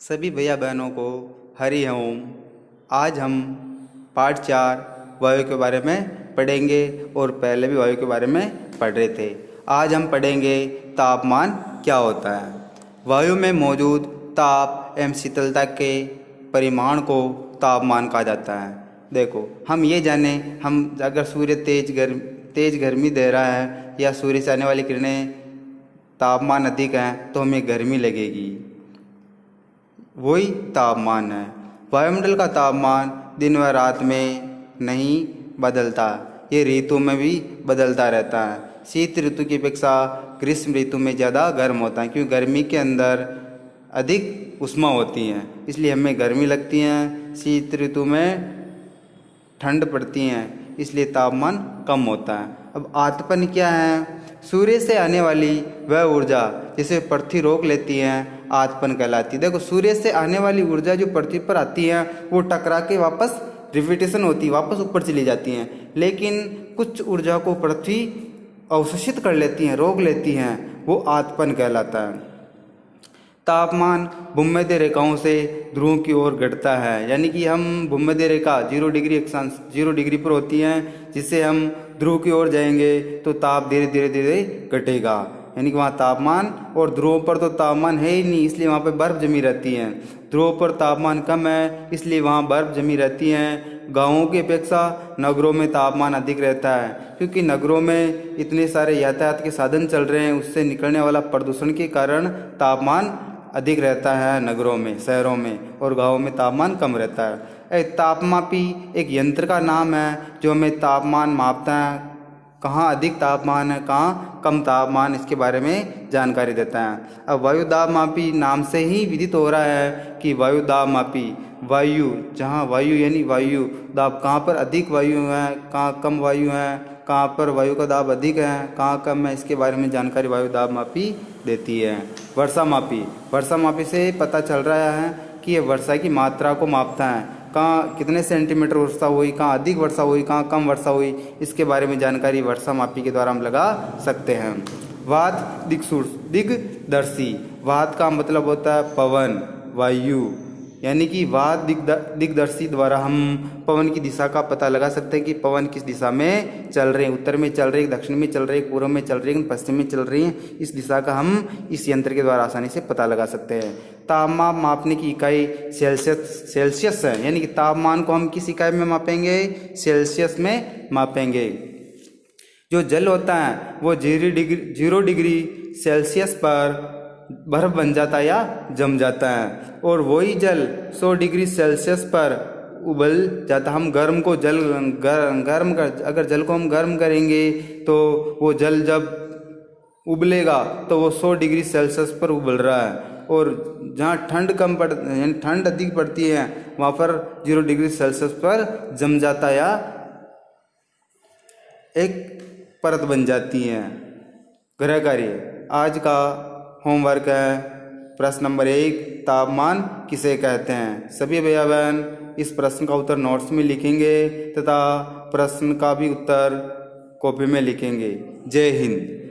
सभी भैया बहनों को हरि ओम। आज हम पार्ट 4 वायु के बारे में पढ़ेंगे और पहले भी वायु के बारे में पढ़ रहे थे। आज हम पढ़ेंगे तापमान क्या होता है। वायु में मौजूद ताप एवं शीतलता के परिमाण को तापमान कहा जाता है। देखो, हम ये जाने, हम अगर सूर्य तेज गर्मी दे रहा है या सूर्य से आने वाली किरणें तापमान अधिक है तो हमें गर्मी लगेगी, वही तापमान है। वायुमंडल का तापमान दिन व रात में नहीं बदलता, ये ऋतु में भी बदलता रहता है। शीत ऋतु की अपेक्षा ग्रीष्म ऋतु में ज़्यादा गर्म होता है, क्योंकि गर्मी के अंदर अधिक उष्मा होती है, इसलिए हमें गर्मी लगती है। शीत ऋतु में ठंड पड़ती है, इसलिए तापमान कम होता है। अब आतपन क्या है? सूर्य से आने वाली वह ऊर्जा जिसे पृथ्वी रोक लेती है आतपन कहलाती है। देखो, सूर्य से आने वाली ऊर्जा जो पृथ्वी पर आती है वो टकरा के वापस रिफ्लेक्शन होती है, वापस ऊपर चली जाती हैं। लेकिन कुछ ऊर्जा को पृथ्वी अवशोषित कर लेती हैं, रोक लेती हैं, वो आतपन कहलाता है। तापमान भूमध्य रेखाओं से ध्रुवों की ओर घटता है, यानी कि हम भूमध्य रेखा 0 डिग्री अक्षांश 0 डिग्री पर होती है, जिससे हम ध्रुव की ओर जाएंगे तो ताप धीरे धीरे धीरे घटेगा, यानी कि वहाँ तापमान, और ध्रुवों पर तो तापमान है ही नहीं, इसलिए वहाँ पे बर्फ जमी रहती है। ध्रुवों पर तापमान कम है, इसलिए वहाँ बर्फ जमी रहती है। गांवों की अपेक्षा नगरों में तापमान अधिक रहता है, क्योंकि नगरों में इतने सारे यातायात के साधन चल रहे हैं, उससे निकलने वाला प्रदूषण के कारण तापमान अधिक रहता है नगरों में, शहरों में, और गांवों में तापमान कम रहता है। तापमापी एक यंत्र का नाम है जो हमें तापमान मापता है, कहाँ अधिक तापमान है, कहाँ कम तापमान, इसके बारे में जानकारी देता है। अब वायु दाब मापी नाम से ही विदित हो रहा है कि वायु दाब मापी, वायु जहाँ वायु यानी वायु दाब, कहाँ पर अधिक वायु है, कहाँ कम वायु है, कहाँ पर वायु का दाब अधिक है, कहाँ कम है, इसके बारे में जानकारी वायु दाब मापी देती है। वर्षा मापी से पता चल रहा है कि ये वर्षा की मात्रा को मापता है, कहाँ कितने सेंटीमीटर वर्षा हुई, कहाँ अधिक वर्षा हुई, कहाँ कम वर्षा हुई, इसके बारे में जानकारी वर्षा मापी के द्वारा हम लगा सकते हैं। वात दिग्दर्शी, वात का मतलब होता है पवन, वायु, यानी कि वात दिग्दर्शी द्वारा हम पवन की दिशा का पता लगा सकते हैं कि पवन किस दिशा में चल रहे हैं, उत्तर में चल रहे हैं, दक्षिण में चल रहे हैं, पूर्व में चल रहे हैं, पश्चिम में चल रही हैं। इस दिशा का हम इस यंत्र के द्वारा आसानी से पता लगा सकते हैं। तापमान मापने की इकाई सेल्सियस है, यानी कि तापमान को हम किस इकाई में मापेंगे? सेल्सियस में मापेंगे। जो जल होता है वो 0 डिग्री सेल्सियस पर बर्फ बन जाता है या जम जाता है, और वही जल 100 डिग्री सेल्सियस पर उबल जाता। हम गर्म को जल गर्म कर, अगर जल को हम गर्म करेंगे तो वो जल जब उबलेगा तो वो 100 डिग्री सेल्सियस पर उबल रहा है, और जहाँ ठंड कम पड़ यानी ठंड अधिक पड़ती है वहाँ पर 0 डिग्री सेल्सियस पर जम जाता या एक परत बन जाती है। गृह कार्य आज का होमवर्क है। प्रश्न नंबर 1, तापमान किसे कहते हैं? सभी भैया बहन इस प्रश्न का उत्तर नोट्स में लिखेंगे तथा प्रश्न का भी उत्तर कॉपी में लिखेंगे। जय हिंद।